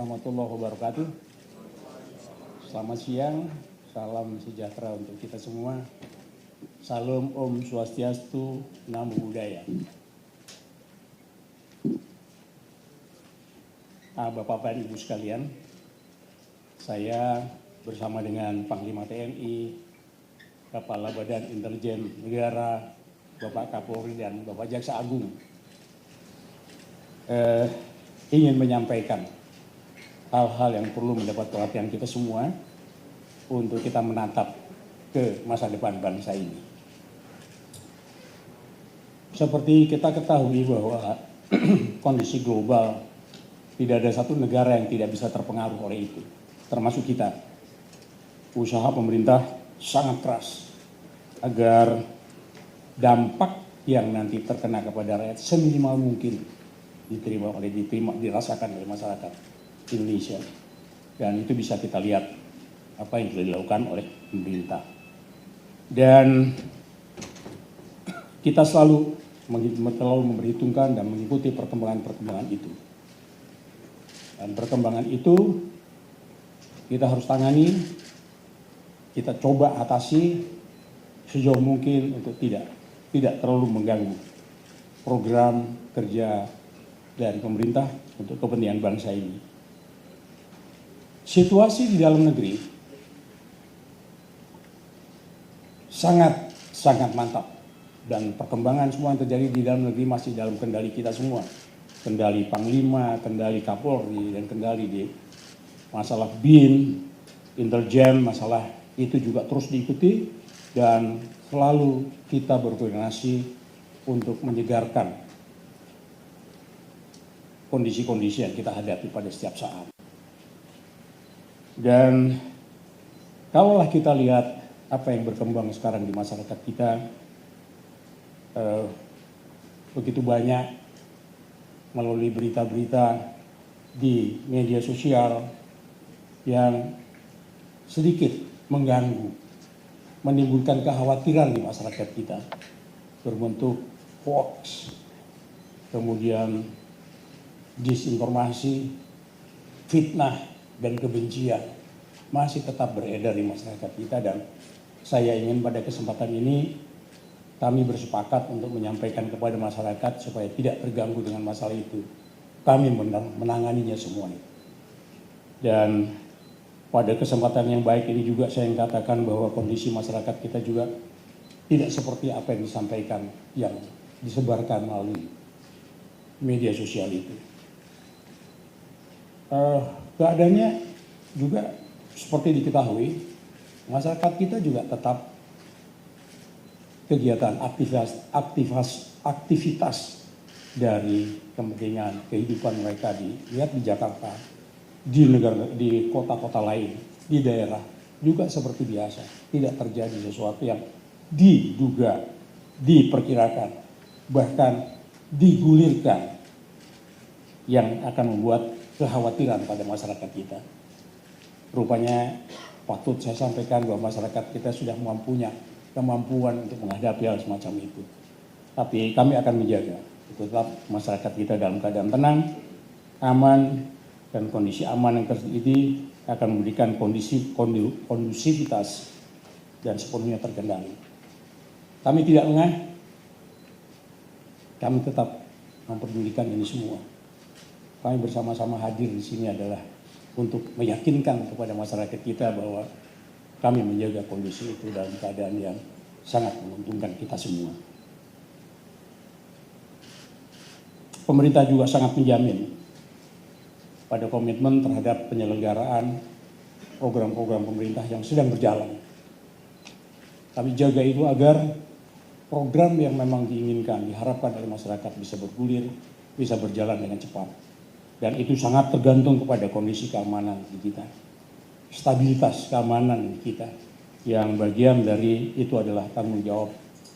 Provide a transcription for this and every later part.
Warahmatullahi wabarakatuh. Selamat siang, salam sejahtera untuk kita semua. Salam Om Swastiastu, Namo Buddhaya. Bapak dan Ibu sekalian, saya bersama dengan Panglima TNI, Kepala Badan Intelijen Negara, Bapak Kapolri dan Bapak Jaksa Agung ingin menyampaikan hal-hal yang perlu mendapat perhatian kita semua untuk kita menatap ke masa depan bangsa ini. Seperti kita ketahui bahwa kondisi global tidak ada satu negara yang tidak bisa terpengaruh oleh itu, termasuk kita. Usaha pemerintah sangat keras agar dampak yang nanti terkena kepada rakyat seminimal mungkin dirasakan oleh masyarakat Indonesia, dan itu bisa kita lihat apa yang telah dilakukan oleh pemerintah, dan kita selalu memperhitungkan dan mengikuti perkembangan itu, dan perkembangan itu kita harus tangani, kita coba atasi sejauh mungkin untuk tidak terlalu mengganggu program kerja dari pemerintah untuk kepentingan bangsa ini. Situasi di dalam negeri sangat mantap, dan perkembangan semua yang terjadi di dalam negeri masih dalam kendali kita semua. Kendali Panglima, kendali Kapolri, dan kendali di masalah BIN, intelijen, masalah itu juga terus diikuti, dan selalu kita berkoordinasi untuk menyegarkan kondisi-kondisi yang kita hadapi pada setiap saat. Dan kalaulah kita lihat apa yang berkembang sekarang di masyarakat kita, begitu banyak melalui berita-berita di media sosial yang sedikit mengganggu, menimbulkan kekhawatiran di masyarakat kita, berbentuk hoax, kemudian disinformasi, fitnah, dan kebencian masih tetap beredar di masyarakat kita. Dan saya ingin pada kesempatan ini kami bersepakat untuk menyampaikan kepada masyarakat supaya tidak terganggu dengan masalah itu. Kami menanganinya semuanya. Dan pada kesempatan yang baik ini juga saya ingin katakan bahwa kondisi masyarakat kita juga tidak seperti apa yang disampaikan, yang disebarkan melalui media sosial itu. Keadaannya juga seperti diketahui, masyarakat kita juga tetap kegiatan aktivitas dari kepentingan kehidupan mereka dilihat di Jakarta, di kota-kota lain, di daerah juga seperti biasa. Tidak terjadi sesuatu yang diduga, diperkirakan, bahkan digulirkan yang akan membuat kekhawatiran pada masyarakat kita. Rupanya patut saya sampaikan bahwa masyarakat kita sudah mempunyai kemampuan untuk menghadapi hal semacam itu. Tapi kami akan menjaga tetap masyarakat kita dalam keadaan tenang, aman, dan kondisi aman yang terjadi akan memberikan kondisi kondusivitas dan sepenuhnya terkendali. Kami tidak lengah, kami tetap memperdulikan ini semua. Kami bersama-sama hadir di sini adalah untuk meyakinkan kepada masyarakat kita bahwa kami menjaga kondisi itu dalam keadaan yang sangat menguntungkan kita semua. Pemerintah juga sangat menjamin pada komitmen terhadap penyelenggaraan program-program pemerintah yang sedang berjalan. Kami jaga itu agar program yang memang diinginkan, diharapkan oleh masyarakat bisa bergulir, bisa berjalan dengan cepat. Dan itu sangat tergantung kepada kondisi keamanan di kita, stabilitas keamanan di kita, yang bagian dari itu adalah tanggung jawab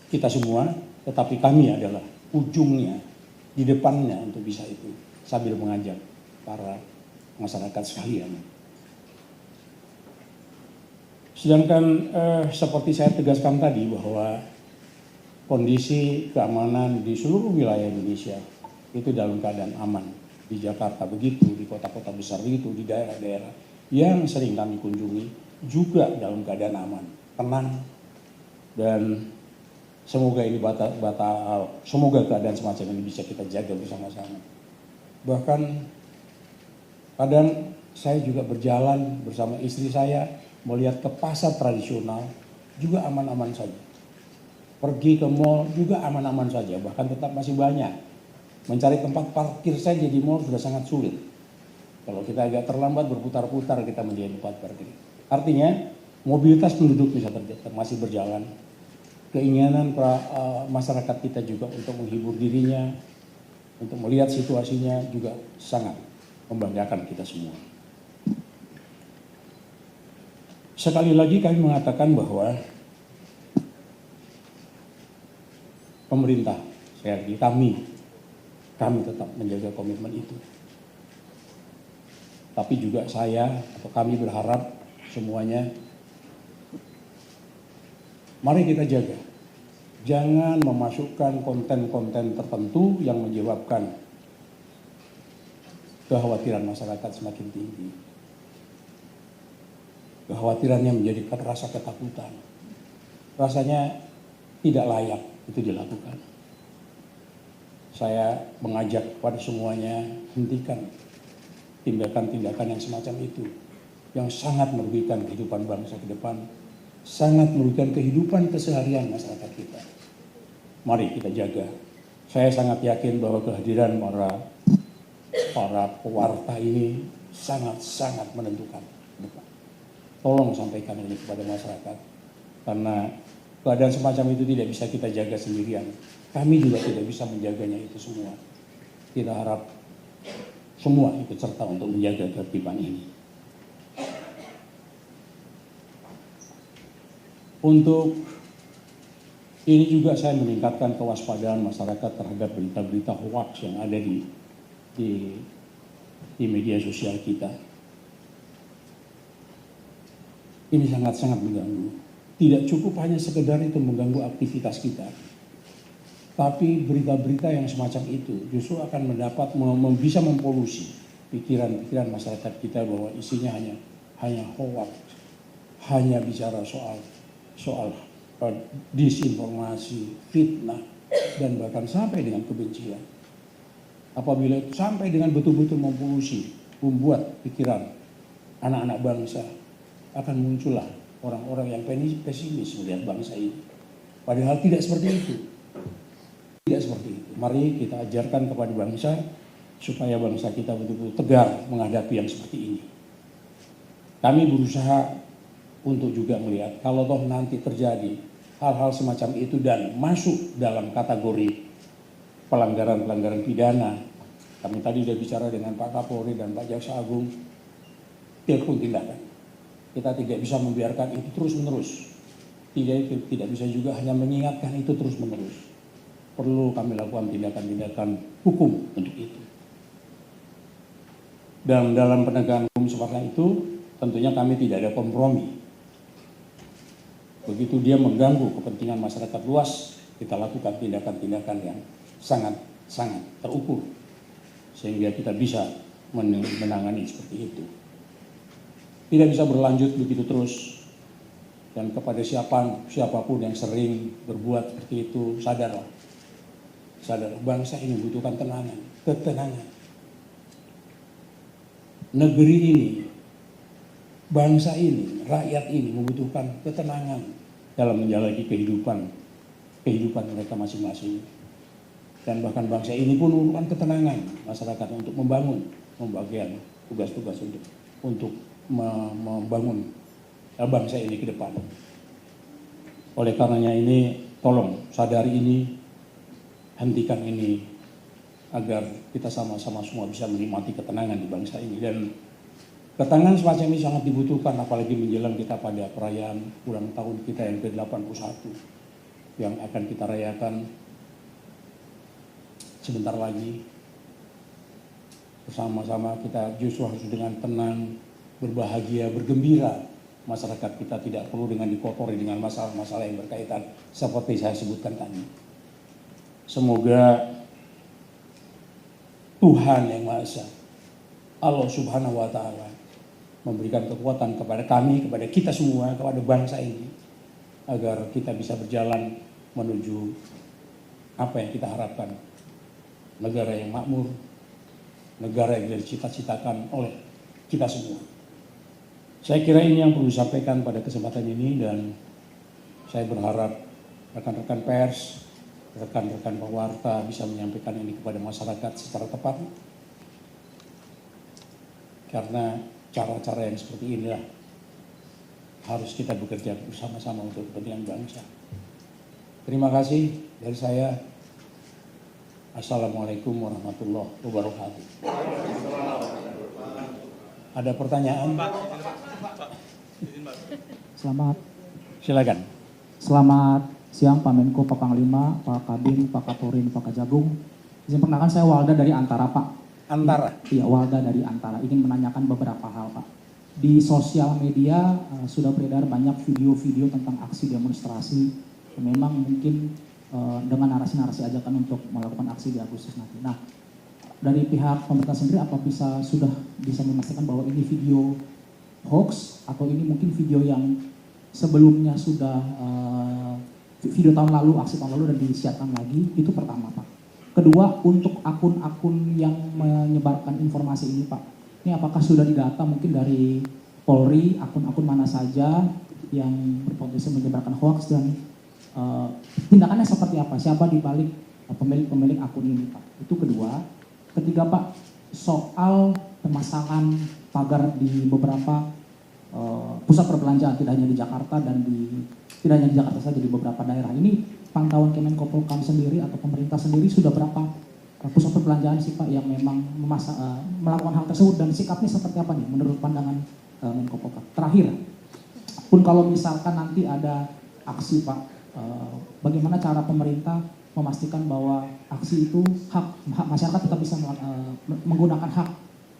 kita semua, tetapi kami adalah ujungnya, di depannya untuk bisa itu, sambil mengajak para masyarakat sekalian. Sedangkan seperti saya tegaskan tadi bahwa kondisi keamanan di seluruh wilayah Indonesia itu dalam keadaan aman. di Jakarta begitu, di kota-kota besar begitu, di daerah-daerah yang sering kami kunjungi juga dalam keadaan aman, tenang, dan semoga ini semoga keadaan semacam ini bisa kita jaga bersama-sama. Bahkan kadang saya juga berjalan bersama istri saya melihat ke pasar tradisional juga aman-aman saja. Pergi ke mall juga aman-aman saja, bahkan tetap masih banyak. Mencari tempat parkir saja di mall sudah sangat sulit. Kalau kita agak terlambat berputar-putar kita mencari tempat parkir. Artinya mobilitas penduduk bisa masih berjalan. Keinginan masyarakat kita juga untuk menghibur dirinya, untuk melihat situasinya juga sangat membanggakan kita semua. Sekali lagi kami mengatakan bahwa pemerintah, kami tetap menjaga komitmen itu. Tapi juga kami berharap semuanya, mari kita jaga. Jangan memasukkan konten-konten tertentu yang menyebabkan kekhawatiran masyarakat semakin tinggi. Kekhawatirannya menjadi rasa ketakutan. Rasanya tidak layak itu dilakukan. Saya mengajak pada semuanya, hentikan tindakan-tindakan yang semacam itu, yang sangat merugikan kehidupan bangsa ke depan, sangat merugikan kehidupan keseharian masyarakat kita. Mari kita jaga. Saya sangat yakin bahwa kehadiran para pewarta ini sangat-sangat menentukan. Tolong sampaikan ini kepada masyarakat, karena keadaan semacam itu tidak bisa kita jaga sendirian. Kami juga tidak bisa menjaganya itu semua. Kita harap semua ikut serta untuk menjaga ketertiban ini. Untuk ini juga saya meningkatkan kewaspadaan masyarakat terhadap berita-berita hoax yang ada di media sosial kita. Ini sangat-sangat mengganggu. Tidak cukup hanya sekedar itu mengganggu aktivitas kita, tapi berita-berita yang semacam itu justru akan bisa mempolusi pikiran-pikiran masyarakat kita bahwa isinya hanya hoax, hanya bicara soal disinformasi, fitnah, dan bahkan sampai dengan kebencian. Apabila itu sampai dengan betul-betul mempolusi, membuat pikiran anak-anak bangsa, akan muncullah orang-orang yang pesimis melihat bangsa ini. Padahal tidak seperti itu. Tidak seperti itu. Mari kita ajarkan kepada bangsa supaya bangsa kita betul-betul tegar menghadapi yang seperti ini. Kami berusaha untuk juga melihat kalau toh nanti terjadi hal-hal semacam itu dan masuk dalam kategori pelanggaran-pelanggaran pidana. Kami tadi sudah bicara dengan Pak Kapolri dan Pak Jaksa Agung, telepon tindakan. Kita tidak bisa membiarkan itu terus-menerus. Tidak bisa juga hanya mengingatkan itu terus-menerus. Perlu kami lakukan tindakan-tindakan hukum untuk itu. Dan dalam penegakan hukum seperti itu, tentunya kami tidak ada kompromi. Begitu dia mengganggu kepentingan masyarakat luas, kita lakukan tindakan-tindakan yang sangat-sangat terukur. Sehingga kita bisa menangani seperti itu. Tidak bisa berlanjut begitu terus. Dan kepada siapapun yang sering berbuat seperti itu, sadarlah. Bangsa ini membutuhkan ketenangan. Negeri ini, bangsa ini, rakyat ini membutuhkan ketenangan dalam menjalani kehidupan mereka masing-masing. Dan bahkan bangsa ini pun membutuhkan ketenangan masyarakat untuk membagian tugas-tugas untuk membangun bangsa ini ke depan. Oleh karenanya ini, tolong sadari ini, hentikan ini, agar kita sama-sama semua bisa menikmati ketenangan di bangsa ini. Dan ketenangan semacam ini sangat dibutuhkan, apalagi menjelang kita pada perayaan ulang tahun kita yang ke-81 yang akan kita rayakan sebentar lagi. Bersama-sama kita justru harus dengan tenang, berbahagia, bergembira. Masyarakat kita tidak perlu dengan dikotori dengan masalah-masalah yang berkaitan seperti saya sebutkan tadi. Semoga Tuhan Yang Maha Esa, Allah Subhanahu wa Ta'ala, memberikan kekuatan kepada kami, kepada kita semua, kepada bangsa ini, agar kita bisa berjalan menuju apa yang kita harapkan. Negara yang makmur, negara yang dicita-citakan oleh kita semua. Saya kira ini yang perlu disampaikan pada kesempatan ini, dan saya berharap rekan-rekan pers, rekan-rekan pewarta bisa menyampaikan ini kepada masyarakat secara tepat. Karena cara-cara yang seperti inilah harus kita bekerja bersama-sama untuk kepentingan bangsa. Terima kasih dari saya. Assalamualaikum warahmatullahi wabarakatuh. Ada pertanyaan? Selamat. Silakan. Selamat siang Pak Menko, Pak Panglima, Pak Kabin, Pak Kapolri, Pak Kajagung. Izin perkenalkan, saya Walda dari Antara, Pak. Antara? Iya, Walda dari Antara. Ingin menanyakan beberapa hal, Pak. Di sosial media sudah beredar banyak video-video tentang aksi demonstrasi. Memang mungkin dengan narasi-narasi ajakan untuk melakukan aksi di Agustus nanti. Nah, dari pihak pemerintah sendiri sudah bisa memastikan bahwa ini video hoax atau ini mungkin video yang sebelumnya sudah video tahun lalu, aksi tahun lalu dan disiarkan lagi? Itu pertama, Pak. Kedua, untuk akun-akun yang menyebarkan informasi ini, Pak, ini apakah sudah didata mungkin dari Polri, akun-akun mana saja yang berpotensi menyebarkan hoax, dan tindakannya seperti apa? Siapa di balik pemilik akun ini, Pak? Itu kedua. Ketiga, Pak, soal pemasangan pagar di beberapa pusat perbelanjaan, tidak hanya di Jakarta tidak hanya di Jakarta saja, di beberapa daerah. Ini pantauan Kemenko Polhukam sendiri atau pemerintah sendiri sudah berapa pusat perbelanjaan sih, Pak, yang memang melakukan hal tersebut, dan sikapnya seperti apa nih menurut pandangan Menko Polhukam? Terakhir, pun kalau misalkan nanti ada aksi, Pak, bagaimana cara pemerintah memastikan bahwa aksi itu hak masyarakat tetap bisa menggunakan hak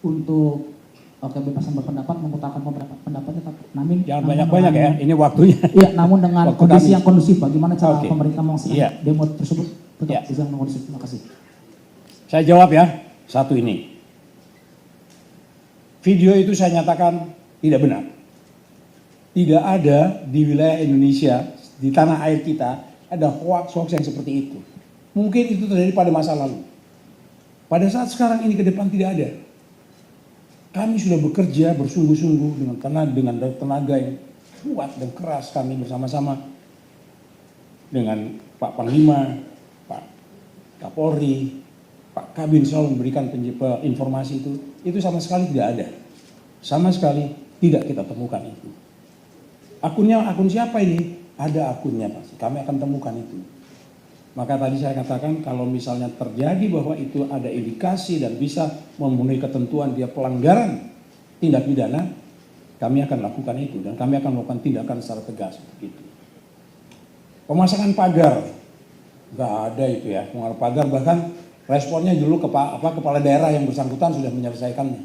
untuk kebebasan berpendapat, mengutarakan pendapatnya, namun jangan banyak-banyak ya, ini waktunya. Iya, namun dengan kondisi yang kondusif, bagaimana cara pemerintah memastikan demo tersebut tetap bisa kondusif? Terima kasih. Saya jawab ya, satu ini. Video itu saya nyatakan tidak benar. Tidak ada di wilayah Indonesia, di tanah air kita, ada hoax-hoax yang seperti itu. Mungkin itu terjadi pada masa lalu. Pada saat sekarang ini ke depan tidak ada. Kami sudah bekerja bersungguh-sungguh dengan tenaga yang kuat dan keras, kami bersama-sama dengan Pak Panglima, Pak Kapolri, Pak Kabin selalu memberikan informasi itu sama sekali tidak ada. Sama sekali tidak kita temukan itu. Akun siapa ini? Ada akunnya pasti, kami akan temukan itu. Maka tadi saya katakan kalau misalnya terjadi bahwa itu ada indikasi dan bisa memenuhi ketentuan dia pelanggaran tindak pidana, kami akan lakukan itu dan kami akan melakukan tindakan secara tegas begitu. Pemasangan pagar, nggak ada itu ya, pemasangan pagar, bahkan responnya dulu kepala daerah yang bersangkutan sudah menyelesaikannya,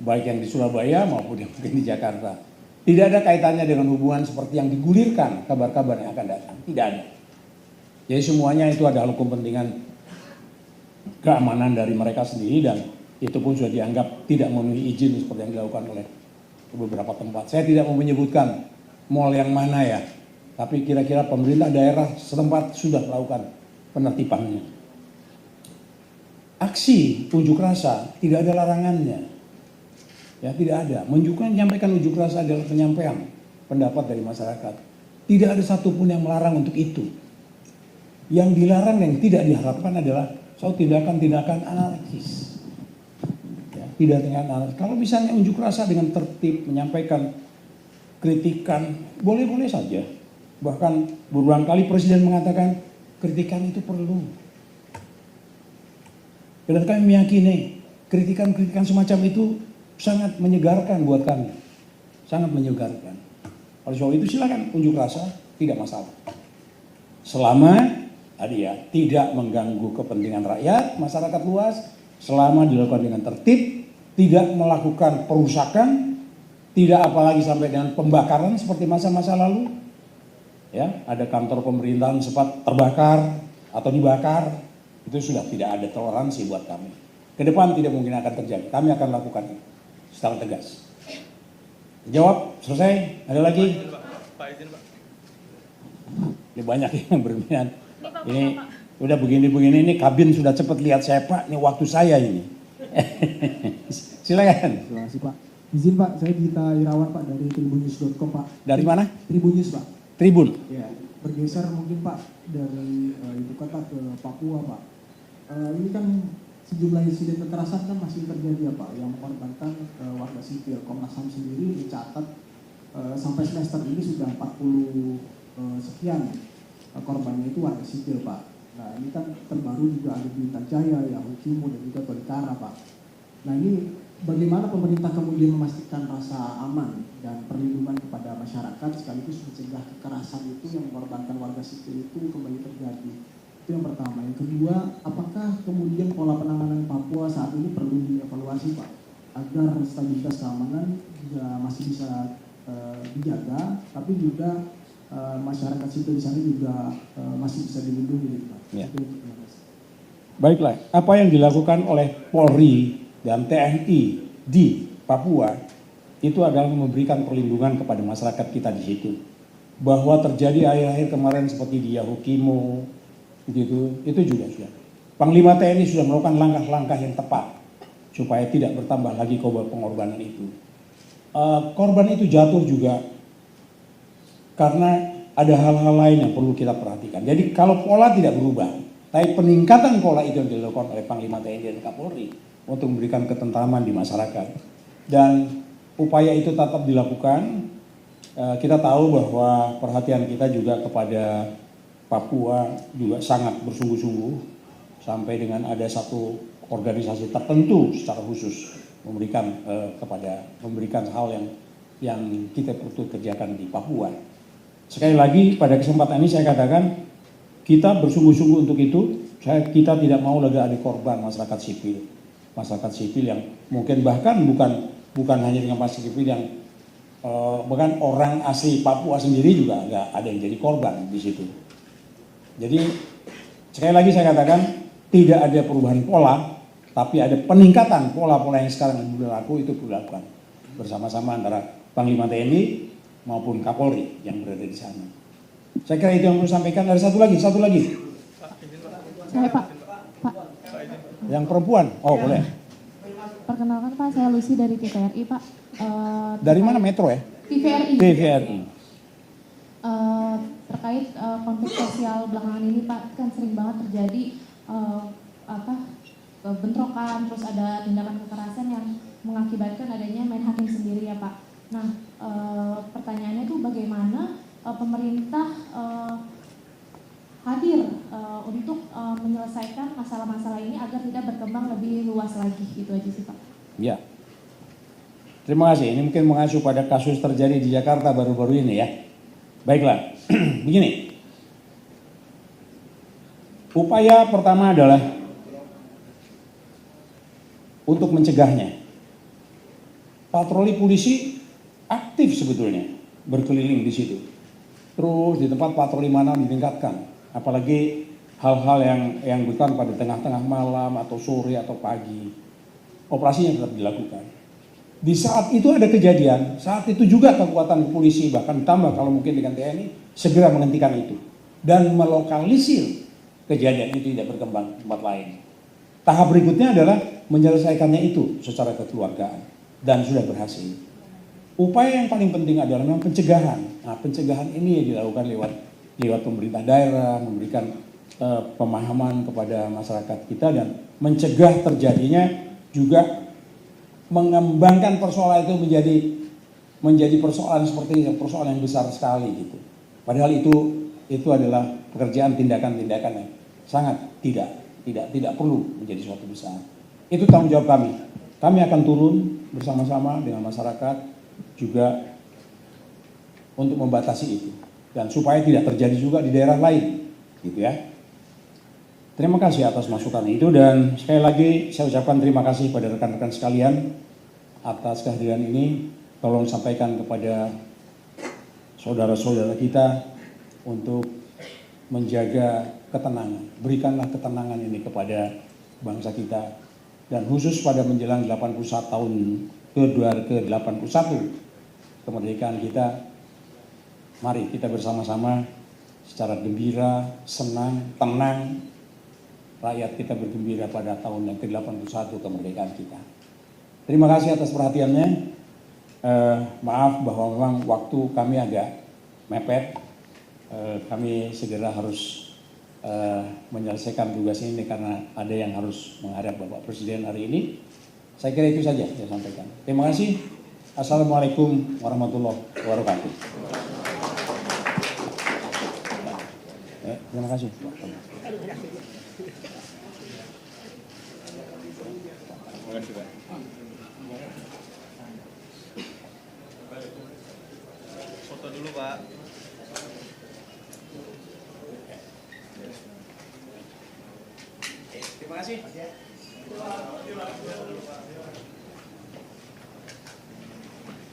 baik yang di Surabaya maupun yang di Jakarta. Tidak ada kaitannya dengan hubungan seperti yang digulirkan kabar-kabar yang akan datang, tidak ada. Jadi semuanya itu adalah kepentingan keamanan dari mereka sendiri, dan itu pun sudah dianggap tidak memenuhi izin seperti yang dilakukan oleh beberapa tempat. Saya tidak mau menyebutkan mal yang mana ya, tapi kira-kira pemerintah daerah setempat sudah melakukan penertibannya. Aksi unjuk rasa tidak ada larangannya, ya tidak ada. Menyampaikan unjuk rasa adalah penyampaian pendapat dari masyarakat. Tidak ada satupun yang melarang untuk itu. Yang dilarang yang tidak diharapkan adalah soal tindakan-tindakan anarkis. Ya, tindakan anarkis. Kalau misalnya unjuk rasa dengan tertib, menyampaikan kritikan, boleh-boleh saja. Bahkan berulang kali Presiden mengatakan kritikan itu perlu. Dan kami meyakini kritikan-kritikan semacam itu sangat menyegarkan buat kami. Sangat menyegarkan. Oleh sebab itu silakan unjuk rasa, tidak masalah. Selama tidak mengganggu kepentingan rakyat, masyarakat luas, selama dilakukan dengan tertib, tidak melakukan perusakan, tidak apalagi sampai dengan pembakaran seperti masa-masa lalu. Ya, ada kantor pemerintahan sempat terbakar atau dibakar, itu sudah tidak ada toleransi buat kami. Ke depan tidak mungkin akan terjadi. Kami akan lakukan itu secara tegas. Jawab, selesai? Ada lagi? Pak izin Pak. Ini banyak yang berminat. Ini udah begini-begini, ini kabin sudah cepat lihat saya Pak, ini waktu saya ini. Silakan. Terima kasih Pak. Izin Pak, saya Gita Irawan Pak dari tribunnews.com Pak. Dari mana? Tribunnews Pak. Tribun. Ya, bergeser mungkin Pak dari ibu kota ke Papua Pak. Ini kan sejumlah insiden kekerasan kan masih terjadi ya Pak, yang mengorbankan warga sipil. Komnas HAM sendiri mencatat sampai semester ini sudah 40 sekian korbannya itu warga sipil Pak. Nah ini kan terbaru juga ada di Intajaya, Yahukimo dan juga Tolikara Pak. Nah ini bagaimana pemerintah kemudian memastikan rasa aman dan perlindungan kepada masyarakat sekaligus mencegah kekerasan itu yang mengorbankan warga sipil itu kembali terjadi. Itu yang pertama. Yang kedua, apakah kemudian pola penanganan Papua saat ini perlu dievaluasi Pak agar stabilitas keamanan juga masih bisa dijaga, tapi juga masyarakat sipil di sana juga masih bisa dilindungi Pak. Ya. Terima kasih. Baiklah, apa yang dilakukan oleh Polri dan TNI di Papua itu adalah memberikan perlindungan kepada masyarakat kita di situ. Bahwa terjadi akhir-akhir kemarin seperti di Yahukimo, gitu, itu juga sudah. Panglima TNI sudah melakukan langkah-langkah yang tepat supaya tidak bertambah lagi pengorbanan itu. Korban itu jatuh juga karena ada hal-hal lain yang perlu kita perhatikan. Jadi kalau pola tidak berubah, tapi peningkatan pola itu yang dilakukan oleh Panglima TNI dan Kapolri untuk memberikan ketentraman di masyarakat. Dan upaya itu tetap dilakukan. Kita tahu bahwa perhatian kita juga kepada Papua juga sangat bersungguh-sungguh sampai dengan ada satu organisasi tertentu secara khusus memberikan hal yang kita perlu kerjakan di Papua. Sekali lagi pada kesempatan ini saya katakan kita bersungguh-sungguh untuk itu. Kita tidak mau lagi ada korban masyarakat sipil yang mungkin bahkan bukan hanya dengan masyarakat sipil yang bahkan orang asli Papua sendiri juga nggak ada yang jadi korban di situ. Jadi sekali lagi saya katakan tidak ada perubahan pola, tapi ada peningkatan pola-pola yang sekarang berlaku itu dilakukan bersama-sama antara Panglima TNI maupun Kapolri yang berada di sana. Saya kira itu yang perlu sampaikan. Ada satu lagi. Pak izin Pak. Saya Pak. Pak izin. Yang perempuan, oh boleh. Perkenalkan Pak, saya Lucy dari TVRI Pak. Dari mana Metro ya? TVRI. TVRI. Terkait konflik sosial belakangan ini Pak, kan sering banget terjadi bentrokan, terus ada tindakan kekerasan yang mengakibatkan adanya main hakim sendiri ya Pak. Nah, pertanyaannya itu bagaimana pemerintah hadir untuk menyelesaikan masalah-masalah ini agar tidak berkembang lebih luas lagi, gitu aja sih Pak. Ya. Terima kasih. Ini mungkin mengacu pada kasus terjadi di Jakarta baru-baru ini ya. Baiklah, begini. Upaya pertama adalah untuk mencegahnya. Patroli polisi aktif sebetulnya berkeliling di situ. Terus di tempat patroli mana ditingkatkan. Apalagi hal-hal yang bukan pada tengah-tengah malam atau sore atau pagi. Operasinya tetap dilakukan. Di saat itu ada kejadian, saat itu juga kekuatan polisi bahkan ditambah kalau mungkin dengan TNI segera menghentikan itu dan melokalisir kejadian itu tidak berkembang ke tempat lain. Tahap berikutnya adalah menyelesaikannya itu secara kekeluargaan dan sudah berhasil. Upaya yang paling penting adalah memang pencegahan. Nah, pencegahan ini yang dilakukan lewat pemerintah daerah, memberikan pemahaman kepada masyarakat kita dan mencegah terjadinya juga mengembangkan persoalan itu menjadi persoalan seperti ini, persoalan yang besar sekali gitu. Padahal itu adalah pekerjaan tindakan-tindakan yang sangat tidak perlu menjadi suatu besar. Itu tanggung jawab kami. Kami akan turun bersama-sama dengan masyarakat juga untuk membatasi itu dan supaya tidak terjadi juga di daerah lain, gitu ya. Terima kasih atas masukan itu dan sekali lagi saya ucapkan terima kasih pada rekan-rekan sekalian atas kehadiran ini. Tolong sampaikan kepada saudara-saudara kita untuk menjaga ketenangan. Berikanlah ketenangan ini kepada bangsa kita dan khusus pada menjelang 81 tahun ke-81 kemerdekaan kita, mari kita bersama-sama secara gembira, senang, tenang, rakyat kita bergembira pada tahun yang ke-81 kemerdekaan kita. Terima kasih atas perhatiannya. Maaf bahwa memang waktu kami agak mepet. Kami segera harus menyelesaikan tugas ini karena ada yang harus menghadap Bapak Presiden hari ini. Saya kira itu saja saya sampaikan. Terima kasih. Assalamualaikum warahmatullahi wabarakatuh. Terima kasih. Foto dulu Pak. Terima kasih.